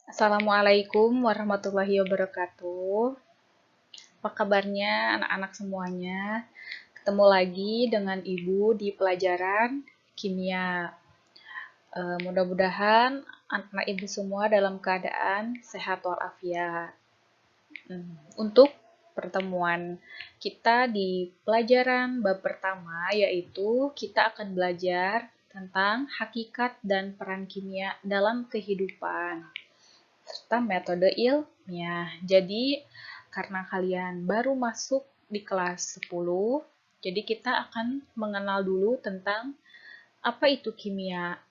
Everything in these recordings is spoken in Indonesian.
Assalamualaikum warahmatullahi wabarakatuh. Apa kabarnya anak-anak semuanya? Ketemu lagi dengan Ibu di pelajaran kimia. Mudah-mudahan anak-anak Ibu semua dalam keadaan sehat walafiat. Untuk pertemuan kita di pelajaran bab pertama, yaitu kita akan belajar tentang hakikat dan peran kimia dalam kehidupan serta metode ilmiah. Jadi, karena kalian baru masuk di kelas 10, jadi kita akan mengenal dulu tentang apa itu kimia.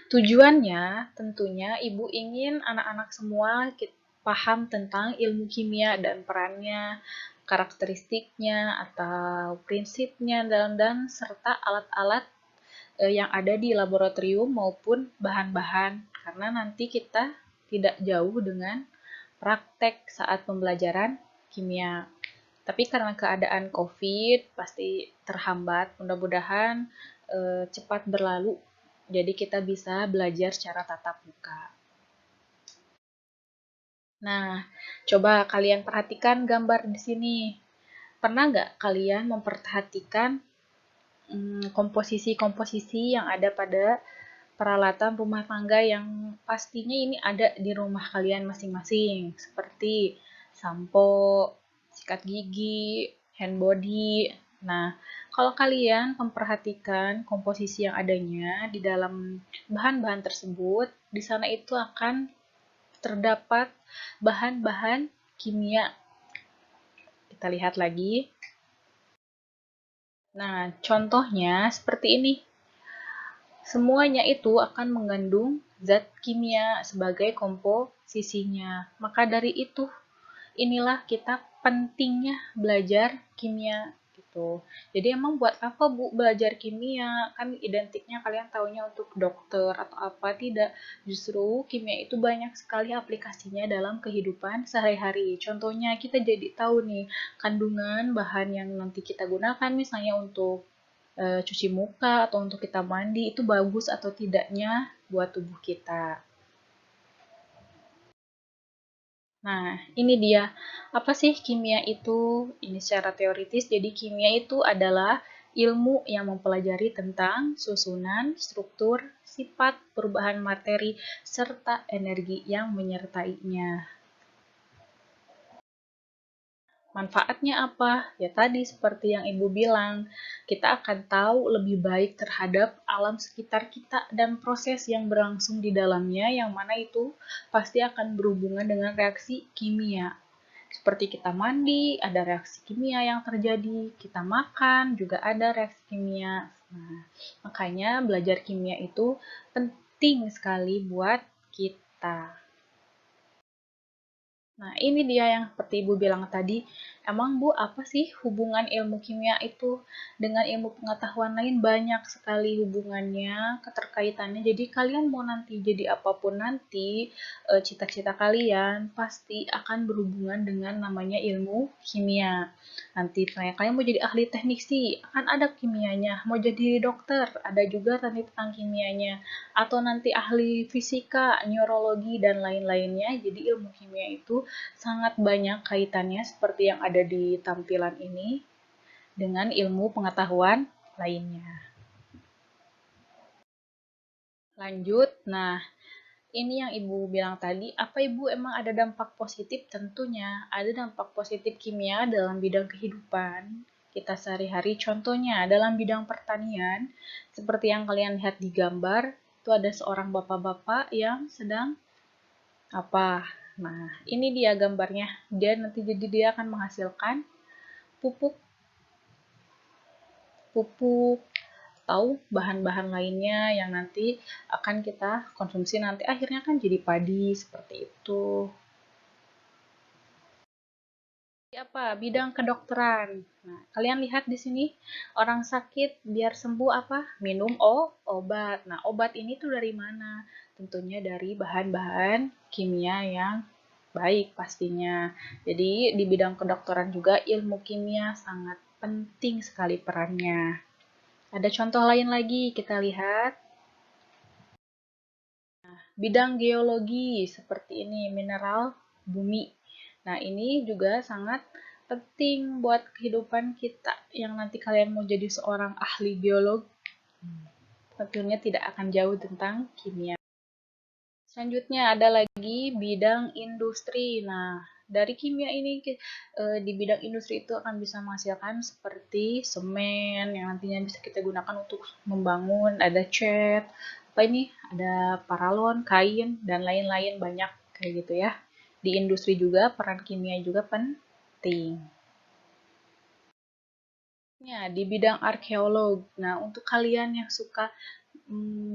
Tujuannya tentunya Ibu ingin anak-anak semua paham tentang ilmu kimia dan perannya, karakteristiknya atau prinsipnya dan serta alat-alat yang ada di laboratorium maupun bahan-bahan, karena nanti kita tidak jauh dengan praktek saat pembelajaran kimia. Tapi karena keadaan COVID pasti terhambat, mudah-mudahan cepat berlalu, jadi kita bisa belajar secara tatap muka. Nah, coba kalian perhatikan gambar di sini. Pernah nggak kalian memperhatikan komposisi-komposisi yang ada pada peralatan rumah tangga yang pastinya ini ada di rumah kalian masing-masing, seperti sampo, sikat gigi, hand body. Nah, kalau kalian memperhatikan komposisi yang adanya di dalam bahan-bahan tersebut, di sana itu akan terdapat bahan-bahan kimia. Kita lihat lagi. Nah, contohnya seperti ini. Semuanya itu akan mengandung zat kimia sebagai komposisinya. Maka dari itu, inilah kita pentingnya belajar kimia gitu. Jadi emang buat apa Bu belajar kimia? Kan identiknya kalian taunya untuk dokter atau apa, tidak. Justru kimia itu banyak sekali aplikasinya dalam kehidupan sehari-hari. Contohnya kita jadi tahu nih kandungan bahan yang nanti kita gunakan misalnya untuk cuci muka atau untuk kita mandi itu bagus atau tidaknya buat tubuh kita. Nah, ini dia. Apa sih kimia itu? Ini secara teoritis, jadi kimia itu adalah ilmu yang mempelajari tentang susunan, struktur, sifat, perubahan materi, serta energi yang menyertainya. Manfaatnya apa? Ya tadi seperti yang Ibu bilang, kita akan tahu lebih baik terhadap alam sekitar kita dan proses yang berlangsung di dalamnya, yang mana itu pasti akan berhubungan dengan reaksi kimia. Seperti kita mandi, ada reaksi kimia yang terjadi, kita makan, juga ada reaksi kimia. Nah, makanya belajar kimia itu penting sekali buat kita. Nah, ini dia yang seperti Ibu bilang tadi. Emang Bu, apa sih hubungan ilmu kimia itu dengan ilmu pengetahuan lain? Banyak sekali hubungannya, keterkaitannya. Jadi kalian mau nanti jadi apapun nanti, cita-cita kalian pasti akan berhubungan dengan namanya ilmu kimia. Nanti misalnya kalian mau jadi ahli teknik sih, akan ada kimianya. Mau jadi dokter, ada juga nanti tentang kimianya. Atau nanti ahli fisika, neurologi, dan lain-lainnya. Jadi ilmu kimia itu sangat banyak kaitannya seperti yang ada di tampilan ini dengan ilmu pengetahuan lainnya. Lanjut, nah ini yang Ibu bilang tadi, apa Ibu emang ada dampak positif? Tentunya ada dampak positif kimia dalam bidang kehidupan kita sehari-hari. Contohnya dalam bidang pertanian, seperti yang kalian lihat di gambar, itu ada seorang bapak-bapak yang sedang apa? Nah, ini dia gambarnya. Dia akan menghasilkan pupuk pupuk atau bahan-bahan lainnya yang nanti akan kita konsumsi, nanti akhirnya kan jadi padi seperti itu. Apa? Bidang kedokteran. Nah, kalian lihat di sini orang sakit biar sembuh apa? Minum obat. Nah, obat ini tuh dari mana? Tentunya dari bahan-bahan kimia yang baik pastinya. Jadi di bidang kedokteran juga ilmu kimia sangat penting sekali perannya. Ada contoh lain lagi, kita lihat. Bidang geologi seperti ini, mineral bumi. Nah, ini juga sangat penting buat kehidupan kita yang nanti kalian mau jadi seorang ahli geolog. Tentunya tidak akan jauh tentang kimia. Selanjutnya ada lagi bidang industri. Nah, dari kimia ini di bidang industri itu akan bisa menghasilkan seperti semen yang nantinya bisa kita gunakan untuk membangun, ada cat, apa ini? Ada paralon, kain dan lain-lain banyak kayak gitu ya. Di industri juga peran kimia juga penting. Ya, di bidang arkeolog. Nah, untuk kalian yang suka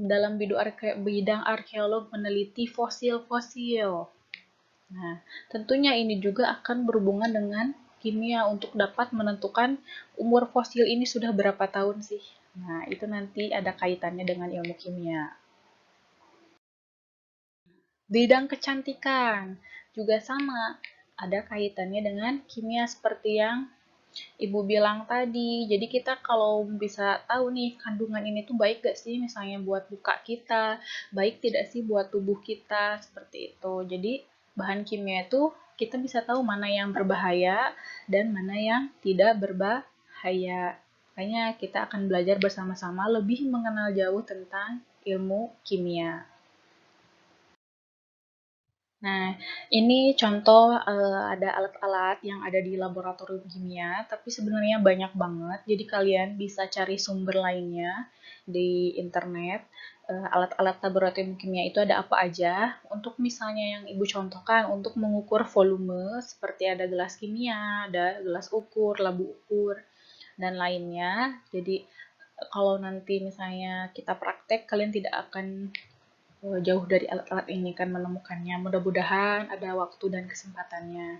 dalam bidang arkeolog meneliti fosil-fosil. Nah, tentunya ini juga akan berhubungan dengan kimia untuk dapat menentukan umur fosil ini sudah berapa tahun sih. Nah, itu nanti ada kaitannya dengan ilmu kimia. Bidang kecantikan juga sama, ada kaitannya dengan kimia seperti yang Ibu bilang tadi. Jadi kita kalau bisa tahu nih kandungan ini tuh baik gak sih misalnya buat muka kita, baik tidak sih buat tubuh kita, seperti itu. Jadi bahan kimia itu kita bisa tahu mana yang berbahaya dan mana yang tidak berbahaya. Makanya kita akan belajar bersama-sama lebih mengenal jauh tentang ilmu kimia. Nah, ini contoh ada alat-alat yang ada di laboratorium kimia, tapi sebenarnya banyak banget. Jadi kalian bisa cari sumber lainnya di internet. Alat-alat laboratorium kimia itu ada apa aja? Untuk misalnya yang Ibu contohkan, untuk mengukur volume, seperti ada gelas kimia, ada gelas ukur, labu ukur, dan lainnya. Jadi kalau nanti misalnya kita praktek, kalian tidak akan jauh dari alat-alat ini kan menemukannya. Mudah-mudahan ada waktu dan kesempatannya.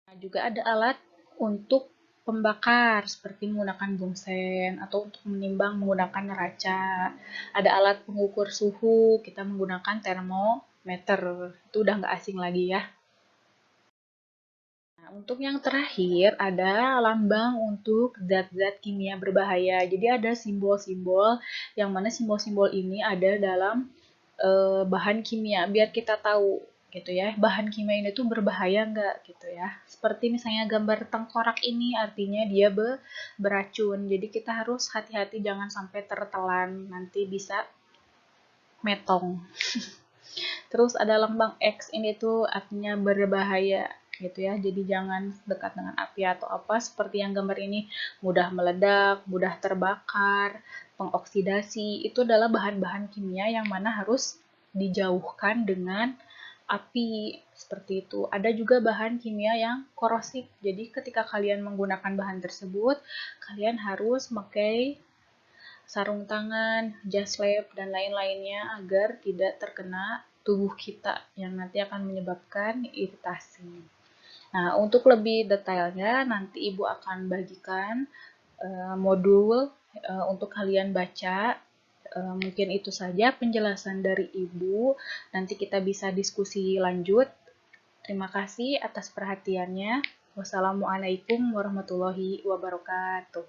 Nah, juga ada alat untuk pembakar seperti menggunakan bunsen atau untuk menimbang menggunakan neraca. Ada alat pengukur suhu, kita menggunakan termometer. Itu udah nggak asing lagi ya. Nah, untuk yang terakhir ada lambang untuk zat-zat kimia berbahaya. Jadi ada simbol-simbol yang mana simbol-simbol ini ada dalam bahan kimia biar kita tahu gitu ya bahan kimia ini tuh berbahaya nggak gitu ya seperti misalnya gambar tengkorak ini artinya dia beracun jadi kita harus hati-hati jangan sampai tertelan nanti bisa metong. Terus ada lambang X ini tuh artinya berbahaya gitu ya. Jadi jangan dekat dengan api atau apa seperti yang gambar ini mudah meledak, mudah terbakar, pengoksidasi. Itu adalah bahan-bahan kimia yang mana harus dijauhkan dengan api seperti itu. Ada juga bahan kimia yang korosif. Jadi ketika kalian menggunakan bahan tersebut, kalian harus memakai sarung tangan, jas lab, dan lain-lainnya agar tidak terkena tubuh kita yang nanti akan menyebabkan iritasi. Nah, untuk lebih detailnya nanti Ibu akan bagikan modul untuk kalian baca. Mungkin itu saja penjelasan dari Ibu. Nanti kita bisa diskusi lanjut. Terima kasih atas perhatiannya. Wassalamualaikum warahmatullahi wabarakatuh.